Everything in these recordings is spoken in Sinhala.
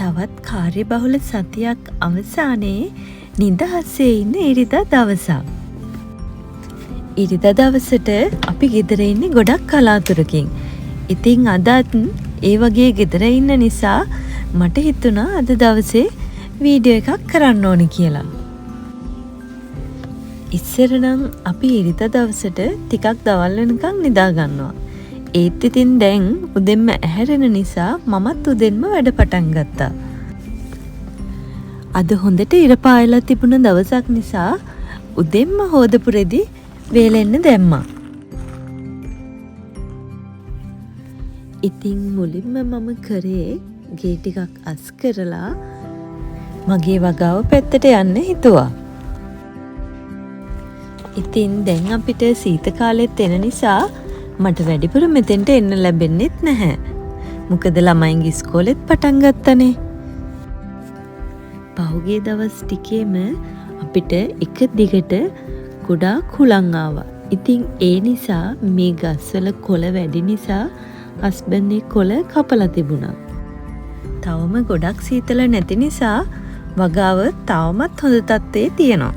තවත් කාර්යබහුල සතියක් අවසානයේ නිදහසේ ඉන්න ඉරිදා දවසක්. ඉරිදා දවසට අපි ගෙදර ඉන්නේ ගොඩක් කලාතුරකින්. ඉතින් අදත් ඒ වගේ ගෙදර ඉන්න නිසා මට හිතුණා අද දවසේ වීඩියෝ එකක් කරන්න ඕනේ කියලා. ඉස්සර නම් අපි ඉරිදා දවසට ටිකක් දවල් වෙනකන් නිදා ගන්නවා. ඒත් ඉතින් දැන් උදෙන්ම ඇහැරෙන නිසා මමත් උදෙන්ම වැඩ පටන් ගත්තා. අද හොඳට ඉර පායලා තිබුණ දවසක් නිසා උදෙන්ම හොදපු රෙදි වේලෙන්න දැම්මා. ඉතින් මුලින්ම මම කරේ ගේ ටිකක් අස් කරලා මගේ වගාව පැත්තට යන්න හිතුවා. ඉතින් දැන් අපිට සීත කාලෙත් එන නිසා මට වැඩිපුර මෙතෙන්ට එන්න ලැබෙන්නෙත් නැහැ. මොකද ළමයින්ගේ ඉස්කෝලෙත් පටන් ගත්තනේ. පහුගිය දවස් ටිකේම අපිට එක දිගට ගොඩාක් හුළං ආවා. ඉතින් ඒ නිසා මේ ගස්වල කොළ වැඩි නිසා හස්බන්ඩ්ගේ කොළ කපලා තිබුණා. තවම ගොඩක් සීතල නැති නිසා වගාව තවමත් හොඳ තත්ත්වයේ තියෙනවා.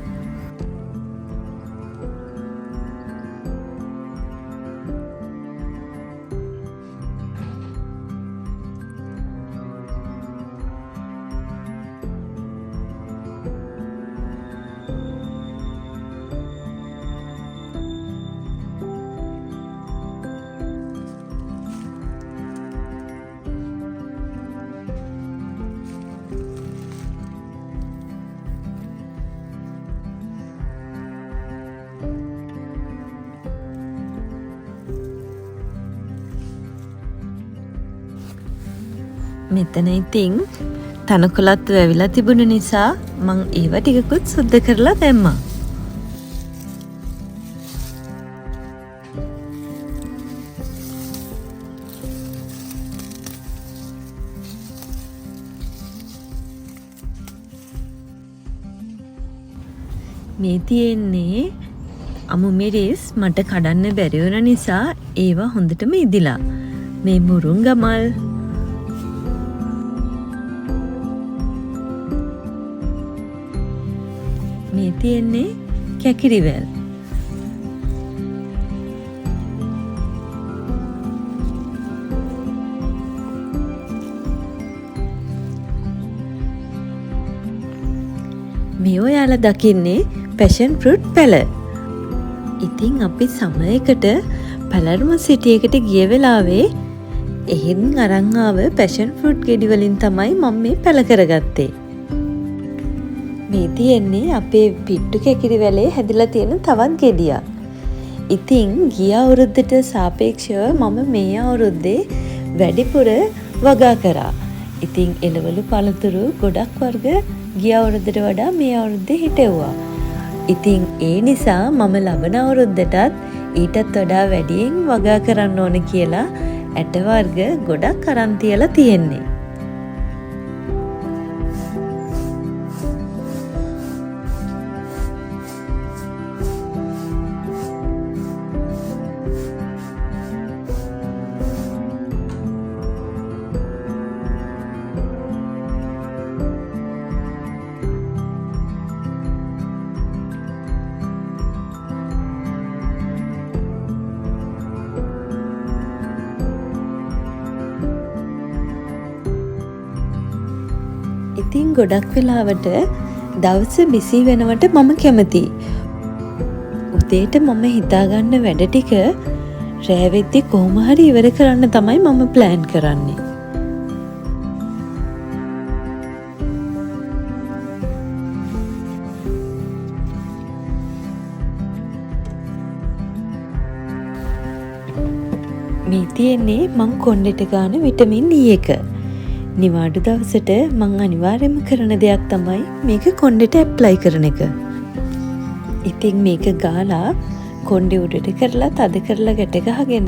මෙතන ඉතින් තනකොළත් වැවිලා තිබුණ නිසා මං ඒව ටිකකුත් සුද්ධ කරලා දැම්මා. මේ තියෙන්නේ අමු මිරිස් මට කඩන්න බැරි වුණ නිසා ඒවා හොඳටම ඉදිලා. මේ මුරුංගමල් මේ තියෙන්නේ කැකිරිවැල්. මේ ඔයාලා දකින්නේ පැෂන් ෆෘට් පැල. ඉතින් අපි සමයකට පැලර්ම සිටි එකට ගිය වෙලාවේ එහෙන් අරන් ආව පැෂන් ෆෘට් ගෙඩි වලින් තමයි මම මේ පැල කරගත්තේ. මේ තියෙන්නේ අපේ පිට්ටු කැකිරිවැලේ හැදිලා තියෙන තවත් ගෙඩියක්. ඉතින් ගිය අවුරුද්දට සාපේක්ෂව මම මේ අවුරුද්දේ වැඩිපුර වගා කරා. ඉතින් එළවලු පළතුරු ගොඩක් වර්ග ගිය අවුරුද්දට වඩා මේ අවුරුද්දේ හිටෙව්වා. ඉතින් ඒ නිසා මම ලබන අවුරුද්දටත් ඊටත් වඩා වැඩියෙන් වගා කරන්න ඕන කියලා ඇට වර්ග ගොඩක් අරන් තියලා තියෙන්නේ. ඉතින් ගොඩක් වෙලාවට දවස බිසි වෙනවට මම කැමතියි. උදේට මම හිතාගන්න වැඩ ටික රෑ වෙද්දි කොහොම හරි ඉවර කරන්න තමයි මම ප්ලෑන් කරන්නේ. මේ තියෙන්නේ මං කොණ්ඩෙට ගාන විටමින් E එක. නිවාඩු දවසට මං අනිවාර්යයෙන්ම කරන දෙයක් තමයි මේක කොණ්ඩෙට ඇප්ලයි කරන එක. ඉතින් මේක ගාලා කොණ්ඩේ උඩට කරලා තද කරලා ගැට ගහගෙන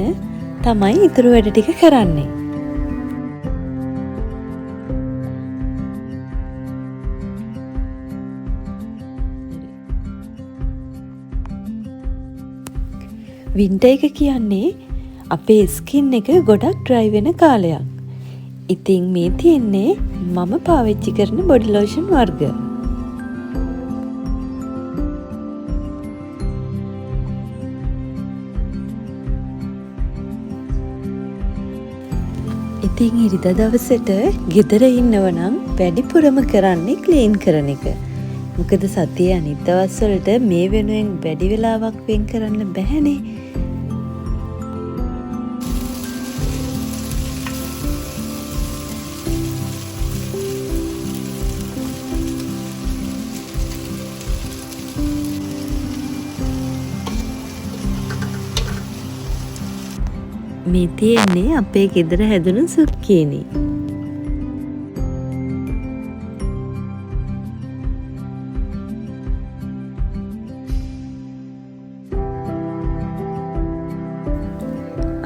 තමයි ඊතුරු වැඩ ටික කරන්නේ. වින්ටර් එක කියන්නේ අපේ ස්කින් එක ගොඩක් ඩ්‍රයි වෙන කාලයක්. ඉතින් මේ තියෙන්නේ මම පාවිච්චි කරන බොඩි ලෝෂන් වර්ග. ඉතින් ඉරිදා දවසට ගෙදර ඉන්නව නම් වැඩිපුරම කරන්නේ ක්ලීන් කරන එක. මොකද සතියේ අනිත් දවස් වලට මේ වෙනුවෙන් වැඩි වෙලාවක් වෙන් කරන්න බැහැනේ. මේ තියෙන්නේ අපේ ගෙදර හැදුණු සුක්කේනි.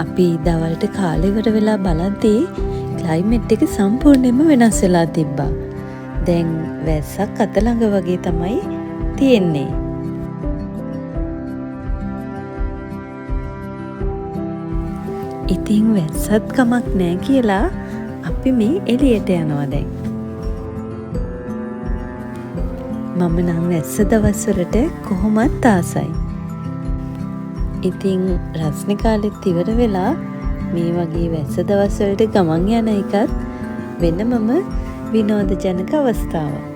අපි දවල්ට කාලේ ඉවර වෙලා බලද්දී ක්ලයිමේට් එක සම්පූර්ණයෙන්ම වෙනස් වෙලා තිබ්බා. දැන් වැස්සක් අත ළඟ වගේ තමයි තියෙන්නේ. ඉතින් වැස්සත් කමක් නෑ කියලා අපි මේ එළියට යනවා දැන්. මම නම් වැස්ස දවස්වලට කොහොමත් ආසයි. ඉතින් රස්නේ කාලෙත් ඉවර වෙලා මේ වගේ වැස්ස දවස්වලට ගමන් යන එකත් වෙනමම විනෝදජනක අවස්ථාවක්.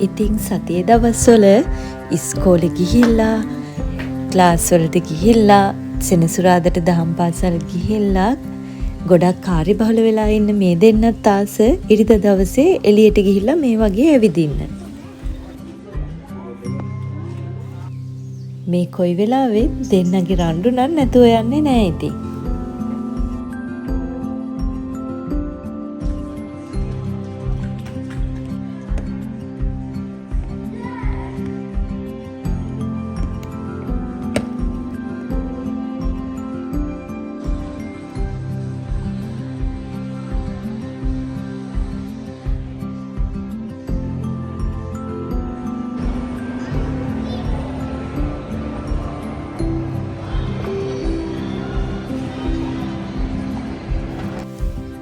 ඉතින් සතියේ දවස්වල ඉස්කෝලේ ගිහිල්ලා ක්ලාස් වලට ගිහිල්ලා සෙනසුරාදාට දහම් පාසල් ගිහිල්ලා ගොඩක් කාර්යබහුල වෙලා ඉන්න මේ දෙන්නත් ආස ඉරිදා දවසේ එළියට ගිහිල්ලා මේ වගේ ඇවිදින්න. මේ කොයි වෙලාවෙත් දෙන්නගේ රණ්ඩු නම් නැතුව යන්නේ නෑ ඉතින්.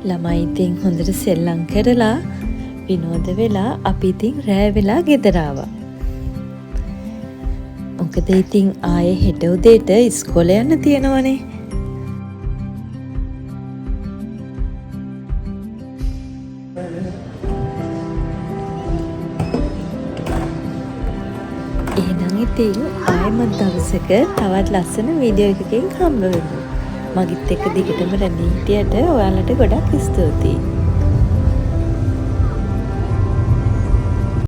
ළමයි ඉතින් හොඳට සෙල්ලම් කරලා විනෝද වෙලා අපි ඉතින් රෑ වෙලා ගෙදර ආවා. මොකද ඉතින් ආයේ හෙට උදේට ඉස්කෝලේ යන්න තියෙනවනේ. එහෙනම් ඉතින් ආයෙමත් දවසක තවත් ලස්සන වීඩියෝ එකකින් හම්බ වෙමු. මගිත් එක්ක දිගටම රැඳී හිටියට ඔයාලට ගොඩක් ස්තුතියි.